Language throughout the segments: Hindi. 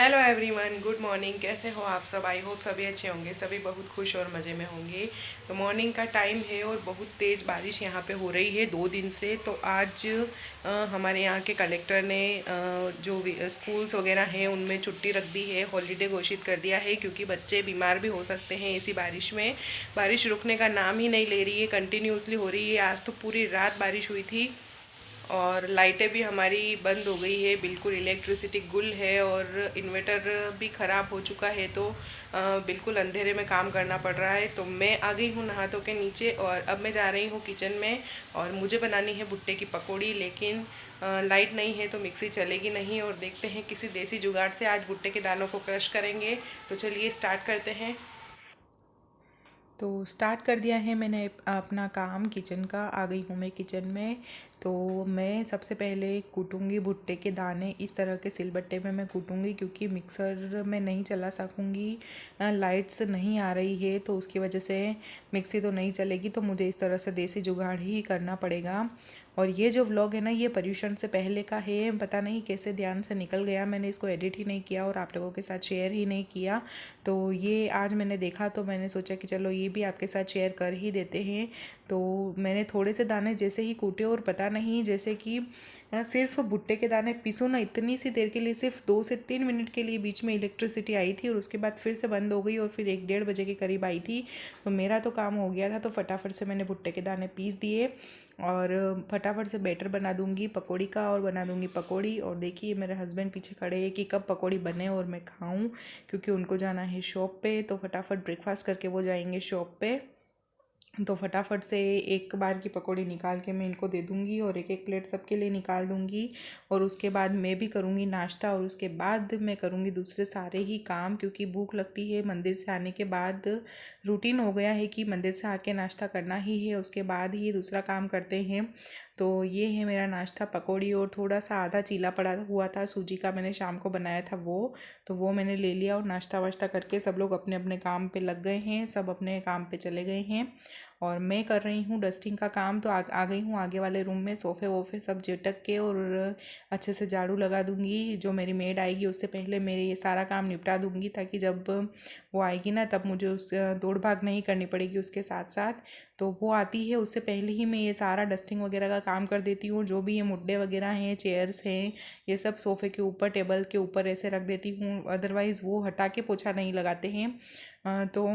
Hello everyone, good morning. कैसे हो आप सब? आई होप सभी अच्छे होंगे, सभी बहुत खुश और मज़े में होंगे। तो मॉर्निंग का टाइम है और बहुत तेज़ बारिश यहाँ पे हो रही है 2 दिन से। तो आज हमारे यहाँ के कलेक्टर ने जो स्कूल्स वगैरह हैं उनमें छुट्टी रख दी है, हॉलीडे घोषित कर दिया है, क्योंकि बच्चे बीमार भी हो सकते हैं ऐसी बारिश में। बारिश रुकने का नाम ही नहीं ले रही है, कंटिन्यूसली हो रही है। आज तो पूरी रात बारिश हुई थी और लाइटें भी हमारी बंद हो गई है, बिल्कुल इलेक्ट्रिसिटी गुल है और इन्वर्टर भी ख़राब हो चुका है। तो बिल्कुल अंधेरे में काम करना पड़ रहा है। तो मैं आ गई हूँ नहा धो के नीचे और अब मैं जा रही हूँ किचन में और मुझे बनानी है भुट्टे की पकौड़ी। लेकिन लाइट नहीं है तो मिक्सी चलेगी नहीं, और देखते हैं किसी देसी जुगाड़ से आज भुट्टे के दानों को क्रश करेंगे। तो चलिए स्टार्ट करते हैं। तो स्टार्ट कर दिया है मैंने अपना काम किचन का। आ गई हूँ मैं किचन में। तो मैं सबसे पहले कूटूँगी भुट्टे के दाने। इस तरह के सिलबट्टे में मैं कूटूँगी, क्योंकि मिक्सर में नहीं चला सकूँगी। लाइट्स नहीं आ रही है तो उसकी वजह से मिक्सी तो नहीं चलेगी, तो मुझे इस तरह से देसी जुगाड़ ही करना पड़ेगा। और ये जो व्लॉग है ना, ये पर्यूषण से पहले का है। पता नहीं कैसे ध्यान से निकल गया, मैंने इसको एडिट ही नहीं किया और आप लोगों के साथ शेयर ही नहीं किया। तो ये आज मैंने देखा तो मैंने सोचा कि चलो ये भी आपके साथ शेयर कर ही देते हैं। तो मैंने थोड़े से दाने जैसे ही कूटे, और पता नहीं जैसे कि सिर्फ भुट्टे के दाने पीसो ना, इतनी सी देर के लिए, सिर्फ 2 से 3 मिनट के लिए बीच में इलेक्ट्रिसिटी आई थी और उसके बाद फिर से बंद हो गई और फिर 1-1:30 बजे के करीब आई थी। तो मेरा तो काम हो गया था, तो फटाफट से मैंने भुट्टे के दाने पीस दिए और फटाफट से बैटर बना दूंगी पकौड़ी का, और बना दूंगी पकौड़ी। और देखिए मेरे हस्बैंड पीछे खड़े हैं कि कब पकौड़ी बने और मैं खाऊं, क्योंकि उनको जाना है शॉप पे। तो फटाफट ब्रेकफास्ट करके वो जाएंगे शॉप पे। तो फटाफट से एक बार की पकौड़ी निकाल के मैं इनको दे दूँगी और एक एक प्लेट सबके लिए निकाल दूँगी। और उसके बाद मैं भी करूँगी नाश्ता और उसके बाद मैं करूँगी दूसरे सारे ही काम, क्योंकि भूख लगती है। मंदिर से आने के बाद रूटीन हो गया है कि मंदिर से आके नाश्ता करना ही है, उसके बाद ही दूसरा काम करते हैं। तो ये है मेरा नाश्ता, पकौड़ी। और थोड़ा सा आधा चीला पड़ा हुआ था सूजी का, मैंने शाम को बनाया था वो, तो वो मैंने ले लिया। और नाश्ता वाश्ता करके सब लोग अपने अपने काम पे लग गए हैं, सब अपने काम पे चले गए हैं। और मैं कर रही हूँ डस्टिंग का काम। तो आ गई हूँ आगे वाले रूम में, सोफ़े वोफ़े सब झटक के और अच्छे से झाड़ू लगा दूँगी। जो मेरी मेड आएगी उससे पहले मेरे ये सारा काम निपटा दूँगी, ताकि जब वो आएगी ना तब मुझे उस दौड़ भाग नहीं करनी पड़ेगी उसके साथ साथ। तो वो आती है उससे पहले ही मैं ये सारा डस्टिंग वगैरह का काम कर देती हूँ। जो भी ये मुड्डे वगैरह हैं, चेयर्स हैं, ये सब सोफ़े के ऊपर, टेबल के ऊपर ऐसे रख देती हूँ, अदरवाइज़ वो हटा के पोछा नहीं लगाते हैं। तो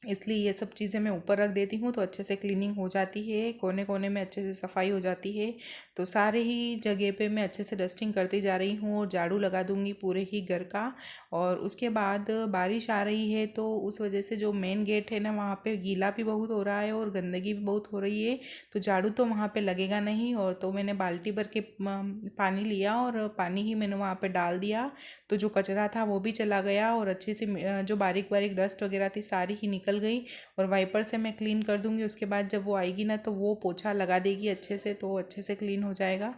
इसलिए ये सब चीज़ें मैं ऊपर रख देती हूँ, तो अच्छे से क्लीनिंग हो जाती है, कोने कोने में अच्छे से सफाई हो जाती है। तो सारे ही जगह पे मैं अच्छे से डस्टिंग करती जा रही हूँ और झाड़ू लगा दूँगी पूरे ही घर का। और उसके बाद बारिश आ रही है, तो उस वजह से जो मेन गेट है ना, वहाँ पे गीला भी बहुत हो रहा है और गंदगी भी बहुत हो रही है। तो झाड़ू तो वहाँ पे लगेगा नहीं, और तो मैंने बाल्टी भर के पानी लिया और पानी ही मैंने वहाँ पे डाल दिया। तो जो कचरा था वो भी चला गया और अच्छे से जो बारीक बारीक डस्ट वगैरह थी सारी ही निकल गई। और वाइपर से मैं क्लीन कर दूंगी। उसके बाद जब वो आएगी ना तो वो पोछा लगा देगी अच्छे से, तो अच्छे से क्लीन हो जाएगा।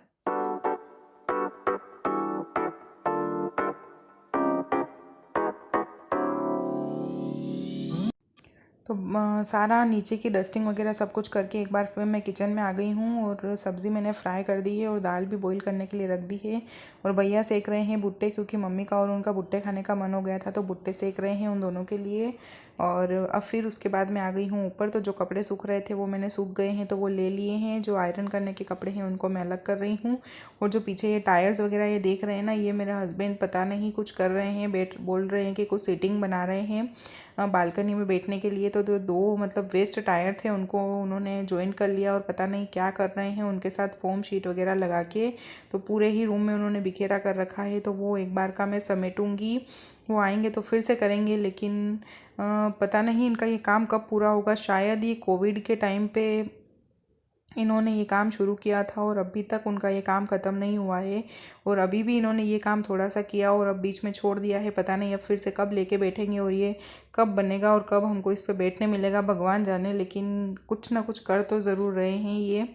तो सारा नीचे की डस्टिंग वगैरह सब कुछ करके एक बार फिर मैं किचन में आ गई हूँ। और सब्ज़ी मैंने फ्राई कर दी है और दाल भी बॉईल करने के लिए रख दी है। और भैया सेक रहे हैं भुट्टे, क्योंकि मम्मी का और उनका भुट्टे खाने का मन हो गया था, तो भुट्टे सेक रहे हैं उन दोनों के लिए। और अब फिर उसके बाद मैं आ गई हूँ ऊपर। तो जो कपड़े सूख रहे थे वो मैंने सूख गए हैं, तो वो ले लिए हैं। जो आयरन करने के कपड़े हैं उनको मैं अलग कर रही हूँ। और जो पीछे ये टायर्स वगैरह ये देख रहे हैं ना, ये मेरे हस्बैंड पता नहीं कुछ कर रहे हैं, बोल रहे हैं कि कुछ सीटिंग बना रहे हैं बालकनी में बैठने के लिए। तो दो मतलब वेस्ट टायर थे, उनको उन्होंने ज्वाइन कर लिया और पता नहीं क्या कर रहे हैं उनके साथ, फोम शीट वगैरह लगा के। तो पूरे ही रूम में उन्होंने बिखेरा कर रखा है। तो वो एक बार का मैं समेटूंगी, वो आएंगे तो फिर से करेंगे। लेकिन पता नहीं इनका ये काम कब पूरा होगा। शायद ये कोविड के टाइम पे इन्होंने ये काम शुरू किया था और अभी तक उनका ये काम ख़त्म नहीं हुआ है। और अभी भी इन्होंने ये काम थोड़ा सा किया और अब बीच में छोड़ दिया है। पता नहीं अब फिर से कब लेके बैठेंगे और ये कब बनेगा और कब हमको इस पे बैठने मिलेगा, भगवान जाने। लेकिन कुछ ना कुछ कर तो ज़रूर रहे हैं ये।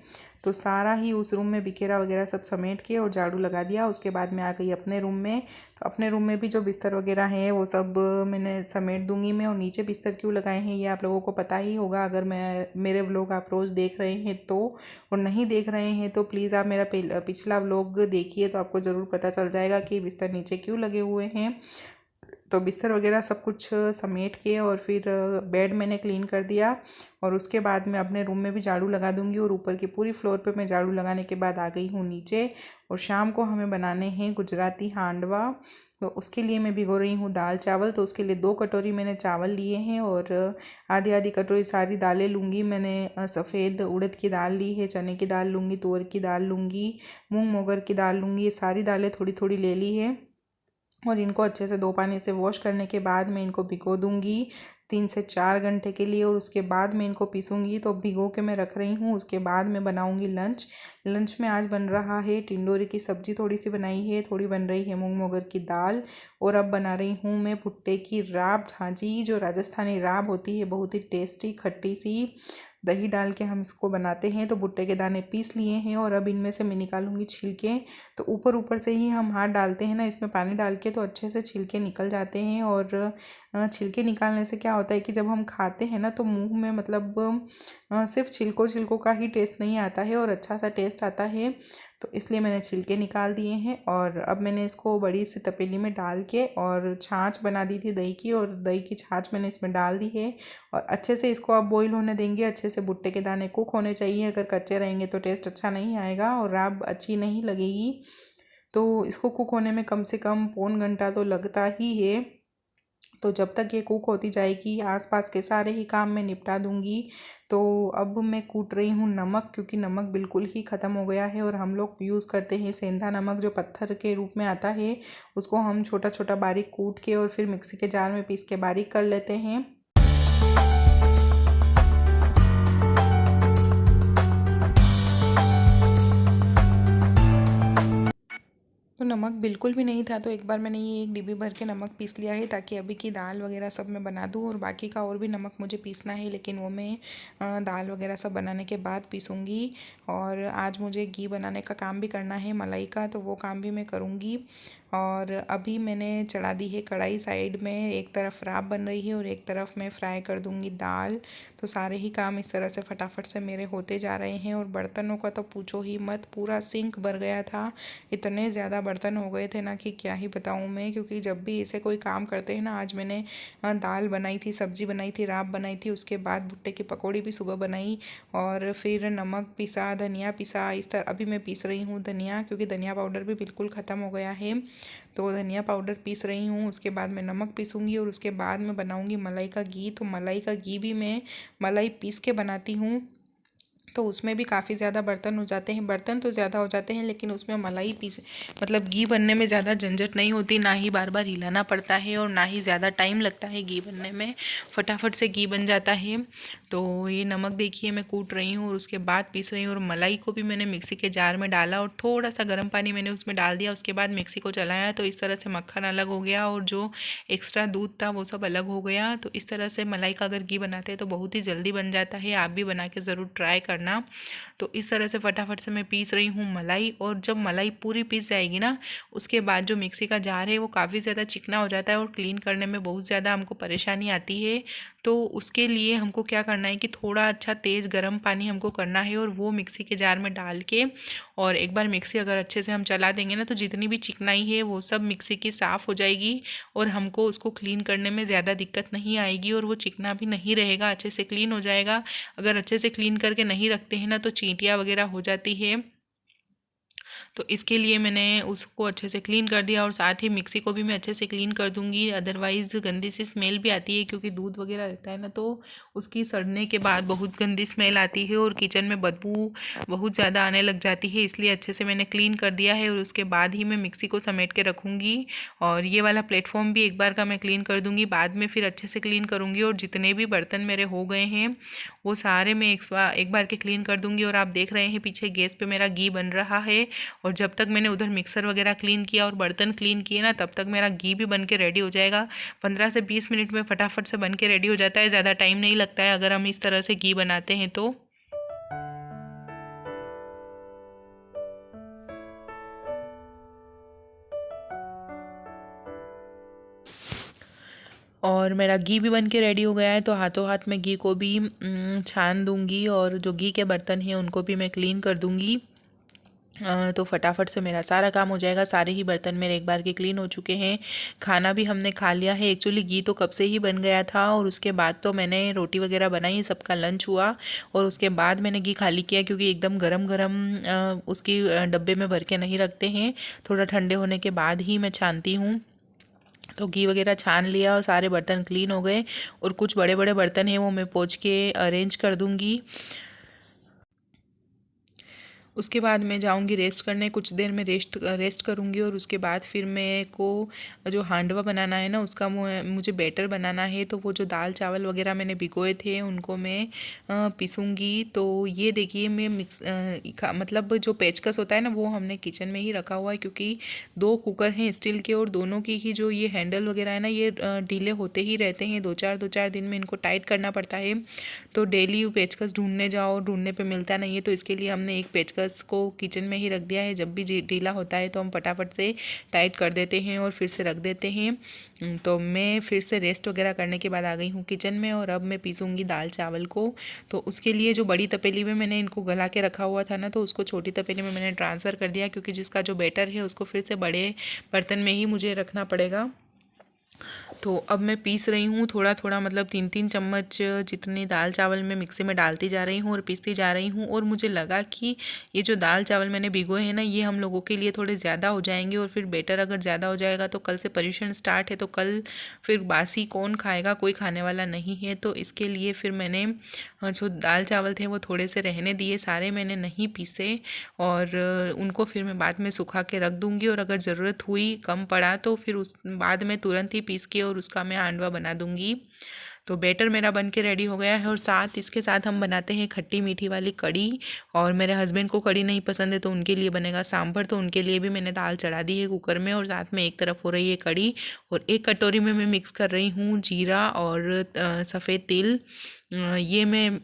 तो सारा ही उस रूम में बिखेरा वगैरह सब समेट के और झाड़ू लगा दिया। उसके बाद मैं आ गई अपने रूम में। तो अपने रूम में भी जो बिस्तर वगैरह है वो सब मैंने समेट दूंगी मैं। और नीचे बिस्तर क्यों लगाए हैं ये आप लोगों को पता ही होगा, अगर मेरे व्लॉग आप रोज़ देख रहे हैं तो। और नहीं देख रहे हैं तो प्लीज़ आप मेरा पिछला व्लॉग देखिए, तो आपको ज़रूर पता चल जाएगा कि बिस्तर नीचे क्यों लगे हुए हैं। तो बिस्तर वगैरह सब कुछ समेट के और फिर बेड मैंने क्लीन कर दिया। और उसके बाद मैं अपने रूम में भी झाड़ू लगा दूंगी। और ऊपर की पूरी फ्लोर पे मैं झाड़ू लगाने के बाद आ गई हूँ नीचे। और शाम को हमें बनाने हैं गुजराती हांडवा। तो उसके लिए मैं भिगो रही हूँ दाल चावल। तो उसके लिए 2 कटोरी मैंने चावल लिए हैं और आधी आधी कटोरी सारी दालें लूँगी। मैंने सफ़ेद उड़द की दाल ली है, चने की दाल लूँगी, तुअर की दाल लूँगी, मूंग मोगर की दाल लूँगी। ये सारी दालें थोड़ी थोड़ी ले ली है। और इनको अच्छे से 2 पानी से वॉश करने के बाद मैं इनको भिगो दूंगी 3 से 4 घंटे के लिए। और उसके बाद मैं इनको पीसूँगी। तो भिगो के मैं रख रही हूँ। उसके बाद मैं बनाऊँगी लंच में आज बन रहा है टिंडोरी की सब्ज़ी, थोड़ी सी बनाई है, थोड़ी बन रही है मूंग मोगर की दाल। और अब बना रही हूँ मैं भुट्टे की राब। हाँ जी, जो राजस्थानी राब होती है, बहुत ही टेस्टी खट्टी सी, दही डाल के हम इसको बनाते हैं। तो भुट्टे के दाने पीस लिए हैं और अब इनमें से मैं निकालूंगी छिलके। तो ऊपर ऊपर से ही हम हाथ डालते हैं ना इसमें पानी डाल के, तो अच्छे से छिलके निकल जाते हैं। और छिलके निकालने से क्या होता है कि जब हम खाते हैं ना तो मुंह में मतलब सिर्फ छिलकों का ही टेस्ट नहीं आता है और अच्छा सा टेस्ट आता है। तो इसलिए मैंने छिलके निकाल दिए हैं। और अब मैंने इसको बड़ी सी तपेली में डाल के और छाछ बना दी थी दही की, और दही की छाछ मैंने इसमें डाल दी है। और अच्छे से इसको अब बॉईल होने देंगे। अच्छे से भुट्टे के दाने कुक होने चाहिए, अगर कच्चे रहेंगे तो टेस्ट अच्छा नहीं आएगा और राब अच्छी नहीं लगेगी। तो इसको कुक होने में कम से कम पौन घंटा तो लगता ही है। तो जब तक ये कुक होती जाएगी आसपास के सारे ही काम मैं निपटा दूंगी। तो अब मैं कूट रही हूँ नमक, क्योंकि नमक बिल्कुल ही ख़त्म हो गया है। और हम लोग यूज़ करते हैं सेंधा नमक, जो पत्थर के रूप में आता है। उसको हम छोटा छोटा बारीक कूट के और फिर मिक्सी के जार में पीस के बारीक कर लेते हैं। तो नमक बिल्कुल भी नहीं था, तो एक बार मैंने ये 1 डिब्बी भर के नमक पीस लिया है, ताकि अभी की दाल वगैरह सब मैं बना दूँ। और बाकी का और भी नमक मुझे पीसना है, लेकिन वो मैं दाल वगैरह सब बनाने के बाद पीसूँगी। और आज मुझे घी बनाने का काम भी करना है, मलाई का, तो वो काम भी मैं करूँगी। और अभी मैंने चढ़ा दी है कढ़ाई साइड में, एक तरफ राब बन रही है और एक तरफ मैं फ्राई कर दूँगी दाल। तो सारे ही काम इस तरह से फटाफट से मेरे होते जा रहे हैं। और बर्तनों का तो पूछो ही मत, पूरा सिंक भर गया था। इतने ज़्यादा बर्तन हो गए थे ना कि क्या ही बताऊँ मैं, क्योंकि जब भी ऐसे कोई काम करते हैं ना, आज मैंने दाल बनाई थी, सब्ज़ी बनाई थी, राब बनाई थी, उसके बाद भुट्टे की पकौड़ी भी सुबह बनाई। और फिर नमक पिसा, धनिया पिसा, इस तरह अभी मैं पीस रही हूँ धनिया, क्योंकि धनिया पाउडर भी बिल्कुल ख़त्म हो गया है। तो धनिया पाउडर पीस रही हूँ। उसके बाद मैं नमक पीसूँगी और उसके बाद मैं बनाऊँगी मलाई का घी। तो मलाई का घी भी मैं मलाई पीस के बनाती हूँ। तो उसमें भी काफ़ी ज़्यादा बर्तन हो जाते हैं, बर्तन तो ज़्यादा हो जाते हैं, लेकिन उसमें मलाई पीस मतलब घी बनने में ज़्यादा झंझट नहीं होती, ना ही बार बार हिलाना पड़ता है और ना ही ज़्यादा टाइम लगता है घी बनने में, फटाफट से घी बन जाता है। तो ये नमक देखिए मैं कूट रही हूँ और उसके बाद पीस रही हूँ। और मलाई को भी मैंने मिक्सी के जार में डाला और थोड़ा सा गर्म पानी मैंने उसमें डाल दिया। उसके बाद मिक्सी को चलाया, तो इस तरह से मक्खन अलग हो गया और जो एक्स्ट्रा दूध था वो सब अलग हो गया। तो इस तरह से मलाई का अगर घी बनाते हैं तो बहुत ही जल्दी बन जाता है, आप भी बना के ज़रूर ट्राई करना। तो इस तरह से फटाफट से मैं पीस रही हूँ मलाई। और जब मलाई पूरी पीस जाएगी ना, उसके बाद जो मिक्सी का जार है वो काफ़ी ज़्यादा चिकना हो जाता है और क्लीन करने में बहुत ज़्यादा हमको परेशानी आती है। तो उसके लिए हमको क्या करना है कि थोड़ा अच्छा तेज़ गर्म पानी हमको करना है और वो मिक्सी के जार में डाल के, और एक बार मिक्सी अगर अच्छे से हम चला देंगे ना, तो जितनी भी चिकनाई है वो सब मिक्सी की साफ़ हो जाएगी और हमको उसको क्लीन करने में ज़्यादा दिक्कत नहीं आएगी और वो चिकना भी नहीं रहेगा, अच्छे से क्लीन हो जाएगा। अगर अच्छे से क्लीन करके नहीं रखते हैं ना, तो चींटियाँ वगैरह हो जाती है। तो इसके लिए मैंने उसको अच्छे से क्लीन कर दिया और साथ ही मिक्सी को भी मैं अच्छे से क्लीन कर दूंगी, अदरवाइज़ गंदी सी स्मेल भी आती है, क्योंकि दूध वगैरह रहता है ना, तो उसकी सड़ने के बाद बहुत गंदी स्मेल आती है और किचन में बदबू बहुत ज़्यादा आने लग जाती है। इसलिए अच्छे से मैंने क्लीन कर दिया है और उसके बाद ही मैं मिक्सी को समेट के रखूँगी। और ये वाला प्लेटफॉर्म भी एक बार का मैं क्लीन कर दूँगी, बाद में फिर अच्छे से क्लीन करूँगी। और जितने भी बर्तन मेरे हो गए हैं वो सारे मैं एक बार के क्लीन कर दूँगी। और आप देख रहे हैं पीछे गैस पे मेरा घी बन रहा है। और जब तक मैंने उधर मिक्सर वगैरह क्लीन किया और बर्तन क्लीन किए ना, तब तक मेरा घी भी बन के रेडी हो जाएगा। 15 से 20 मिनट में फटाफट से बन के रेडी हो जाता है, ज़्यादा टाइम नहीं लगता है अगर हम इस तरह से घी बनाते हैं तो। और मेरा घी भी बन के रेडी हो गया है, तो हाथों हाथ मैं घी को भी छान दूंगी और जो घी के बर्तन हैं उनको भी मैं क्लीन कर दूंगी। तो फटाफट से मेरा सारा काम हो जाएगा। सारे ही बर्तन मेरे एक बार के क्लीन हो चुके हैं। खाना भी हमने खा लिया है। एक्चुअली घी तो कब से ही बन गया था और उसके बाद तो मैंने रोटी वगैरह बनाई, सबका लंच हुआ और उसके बाद मैंने घी खाली किया, क्योंकि एकदम गरम गरम उसकी डब्बे में भर के नहीं रखते हैं, थोड़ा ठंडे होने के बाद ही मैं छानती हूँ। तो घी वगैरह छान लिया और सारे बर्तन क्लीन हो गए और कुछ बड़े बड़े बर्तन हैं वो मैं पोंछ के अरेंज कर दूँगी। उसके बाद मैं जाऊंगी रेस्ट करने, कुछ देर में रेस्ट करूंगी और उसके बाद फिर मेरे को जो हांडवा बनाना है ना उसका मुझे बैटर बनाना है। तो वो जो दाल चावल वगैरह मैंने भिगोए थे उनको मैं पीसूँगी। तो ये देखिए मैं मतलब जो पेचकस होता है ना वो हमने किचन में ही रखा हुआ है, क्योंकि 2 कुकर हैं स्टील के और दोनों की ही जो ये हैंडल वगैरह है ना ये ढीले होते ही रहते हैं। 2-4 दिन में इनको टाइट करना पड़ता है। तो डेली पेचकस ढूंढने जाओ, ढूंढने पे मिलता नहीं है, तो इसके लिए हमने एक पेचकस को किचन में ही रख दिया है। जब भी ढीला होता है तो हम फटाफट से टाइट कर देते हैं और फिर से रख देते हैं। तो मैं फिर से रेस्ट वगैरह करने के बाद आ गई हूँ किचन में और अब मैं पीसूँगी दाल चावल को। तो उसके लिए जो बड़ी तपेली में मैंने इनको गला के रखा हुआ था ना, तो उसको छोटी तपेली में मैंने ट्रांसफ़र कर दिया, क्योंकि जिसका जो बैटर है उसको फिर से बड़े बर्तन में ही मुझे रखना पड़ेगा। तो अब मैं पीस रही हूँ थोड़ा थोड़ा, मतलब 3-3 चम्मच जितनी दाल चावल मैं मिक्सी में डालती जा रही हूँ और पीसती जा रही हूँ। और मुझे लगा कि ये जो दाल चावल मैंने भिगोए हैं ना ये हम लोगों के लिए थोड़े ज़्यादा हो जाएंगे और फिर बेटर अगर ज़्यादा हो जाएगा तो कल से परीक्षण स्टार्ट है, तो कल फिर बासी कौन खाएगा, कोई खाने वाला नहीं है। तो इसके लिए फिर मैंने जो दाल चावल थे वो थोड़े से रहने दिए, सारे मैंने नहीं पीसे और उनको फिर मैं बाद में सुखा के रख दूँगी और अगर ज़रूरत हुई कम पड़ा तो फिर उस बाद में तुरंत ही पीस के और उसका मैं हांडवा बना दूँगी। तो बैटर मेरा बन के रेडी हो गया है और इसके साथ हम बनाते हैं खट्टी मीठी वाली कड़ी। और मेरे हस्बैंड को कड़ी नहीं पसंद है तो उनके लिए बनेगा सांभर। तो उनके लिए भी मैंने दाल चढ़ा दी है कुकर में और साथ में एक तरफ हो रही है कड़ी और एक कटोरी में मैं मिक्स कर रही हूँ जीरा और सफ़ेद तिल। ये मैं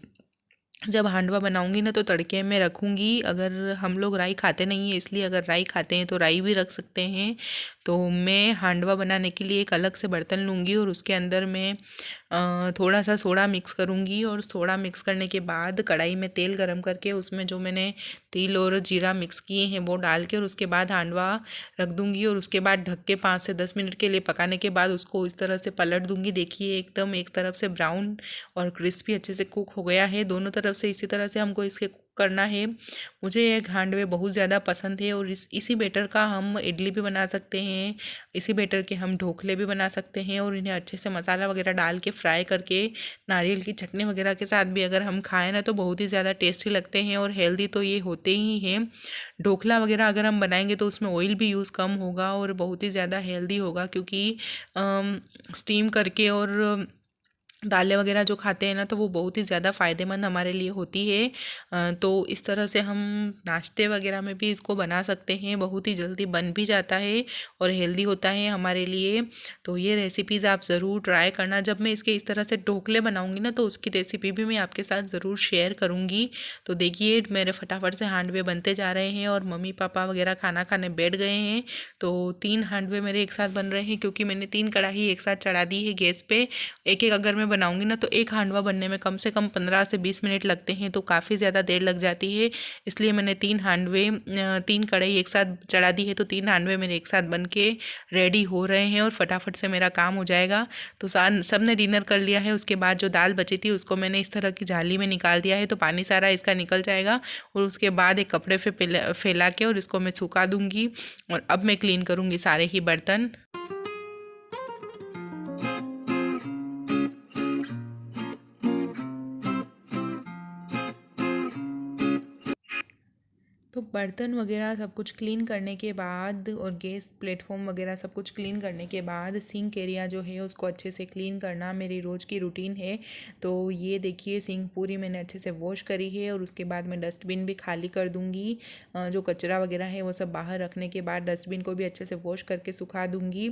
जब हांडवा बनाऊंगी ना तो तड़के में रखूंगी। अगर हम लोग राई खाते नहीं है इसलिए अगर राई खाते हैं तो राई भी रख सकते हैं। तो मैं हांडवा बनाने के लिए एक अलग से बर्तन लूँगी और उसके अंदर मैं थोड़ा सा सोडा मिक्स करूँगी और सोडा मिक्स करने के बाद कढ़ाई में तेल गरम करके उसमें जो मैंने तिल और जीरा मिक्स किए हैं वो डाल के और उसके बाद हांडवा रख दूँगी और उसके बाद ढक के 5 से 10 मिनट के लिए पकाने के बाद उसको इस तरह से पलट दूँगी। देखिए एकदम एक तरफ से ब्राउन और क्रिस्पी अच्छे से कुक हो गया है, दोनों तरफ से इसी तरह से हमको इसके कुक करना है। मुझे ये हांडवे बहुत ज़्यादा पसंद है और इसी बैटर का हम इडली भी बना सकते हैं, इसी बैटर के हम ढोकले भी बना सकते हैं और इन्हें अच्छे से मसाला वगैरह डाल के फ्राई करके नारियल की चटनी वगैरह के साथ भी अगर हम खाएं ना तो बहुत ही ज़्यादा टेस्टी लगते हैं और हेल्दी तो ये होते ही हैं। ढोकला वगैरह अगर हम बनाएंगे तो उसमें ऑयल भी यूज़ कम होगा और बहुत ही ज़्यादा हेल्दी होगा, क्योंकि स्टीम करके और दालें वगैरह जो खाते हैं ना तो वो बहुत ही ज़्यादा फ़ायदेमंद हमारे लिए होती है। तो इस तरह से हम नाश्ते वगैरह में भी इसको बना सकते हैं, बहुत ही जल्दी बन भी जाता है और हेल्दी होता है हमारे लिए। तो ये रेसिपीज़ आप ज़रूर ट्राई करना। जब मैं इसके इस तरह से ढोकले बनाऊंगी ना तो उसकी रेसिपी भी मैं आपके साथ ज़रूर शेयर करूँगी। तो देखिए मेरे फटाफट से हांडवे बनते जा रहे हैं और मम्मी पापा वगैरह खाना खाने बैठ गए हैं। तो 3 हांडवे मेरे एक साथ बन रहे हैं, क्योंकि मैंने 3 कढ़ाई एक साथ चढ़ा दी है गैस पे। एक एक अगर मैं बनाऊंगी ना तो एक हांडवा बनने में कम से कम 15 से 20 मिनट लगते हैं, तो काफ़ी ज़्यादा देर लग जाती है। इसलिए मैंने 3 कढ़ाई एक साथ चढ़ा दी है, तो 3 हांडवे मेरे एक साथ बन के रेडी हो रहे हैं और फटाफट से मेरा काम हो जाएगा। तो सब ने डिनर कर लिया है। उसके बाद जो दाल बची थी उसको मैंने इस तरह की जाली में निकाल दिया है, तो पानी सारा इसका निकल जाएगा और उसके बाद एक कपड़े पे फैला के और इसको मैं सुखा दूँगी और अब मैं क्लीन करूँगी सारे ही बर्तन। तो बर्तन वगैरह सब कुछ क्लीन करने के बाद और गैस प्लेटफॉर्म वगैरह सब कुछ क्लीन करने के बाद सिंक एरिया जो है उसको अच्छे से क्लीन करना मेरी रोज़ की रूटीन है। तो ये देखिए सिंक पूरी मैंने अच्छे से वॉश करी है और उसके बाद मैं डस्टबिन भी खाली कर दूँगी। जो कचरा वगैरह है वो सब बाहर रखने के बाद डस्टबिन को भी अच्छे से वॉश करके सुखा दूँगी।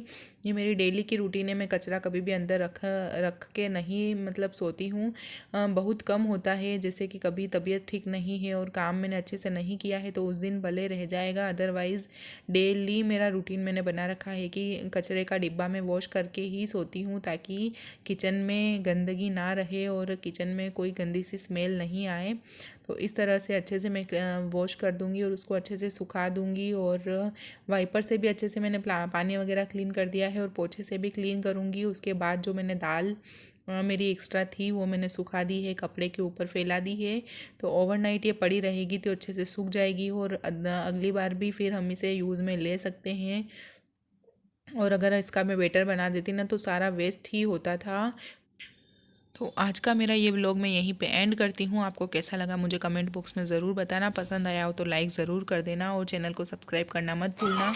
ये मेरी डेली की रूटीन है। मैं कचरा कभी भी अंदर रख के नहीं मतलब सोती हूँ। बहुत कम होता है, जैसे कि कभी तबीयत ठीक नहीं है और काम मैंने अच्छे से नहीं किया है तो उस दिन भले रह जाएगा, अदरवाइज़ डेली मेरा रूटीन मैंने बना रखा है कि कचरे का डिब्बा में वॉश करके ही सोती हूँ, ताकि किचन में गंदगी ना रहे और किचन में कोई गंदी सी स्मेल नहीं आए। तो इस तरह से अच्छे से मैं वॉश कर दूँगी और उसको अच्छे से सुखा दूँगी, और वाइपर से भी अच्छे से मैंने पानी वगैरह क्लीन कर दिया है और पोछे से भी क्लीन करूँगी। उसके बाद जो मैंने दाल मेरी एक्स्ट्रा थी वो मैंने सुखा दी है, कपड़े के ऊपर फैला दी है। तो ओवरनाइट ये पड़ी रहेगी तो अच्छे से सूख जाएगी और अगली बार भी फिर हम इसे यूज़ में ले सकते हैं। और अगर इसका मैं बेटर बना देती ना तो सारा वेस्ट ही होता था। तो आज का मेरा ये व्लॉग मैं यहीं पे एंड करती हूँ। आपको कैसा लगा मुझे कमेंट बॉक्स में ज़रूर बताना, पसंद आया हो तो लाइक ज़रूर कर देना और चैनल को सब्सक्राइब करना मत भूलना।